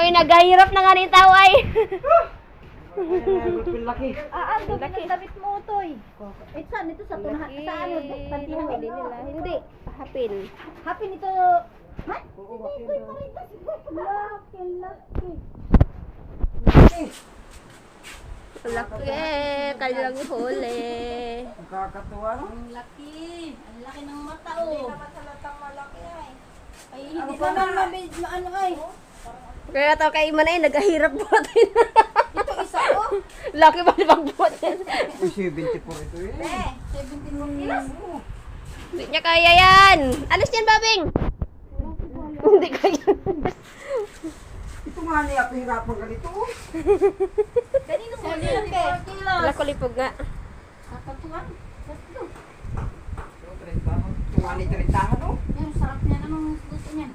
Uy, naghahirap na nga ni tao ay. Laki. Ang damit mo, Toy. Saan ito sa tunahan? Sa ano? Tantihan Hindi nila. Hindi. Hapil. Happy nito. Ha? Hindi ko maritas. Laki. Laki. Kaya lang huli. Nakakatuwa, no? Ang laki. Ang laki ng mata, oh. Hindi naman salatang malaki, ay. Ay, hindi Ano naman ano, ay. Kaya tao kay Iman ay naghahirap buhatin. Ito isa, oh. Laki ba na pagbuhatin? Uy, 74 ito eh. 17 mo kilos. Hindi niya kaya yan. Alas yan, Babing. Hindi kaya. Ito nga niya, pahirapan ka nito. Kanino mo laki? Wala ko lipog nga. Kakatuan. Ito nga ni 30, no? Yung sarap niya namang gusto niya.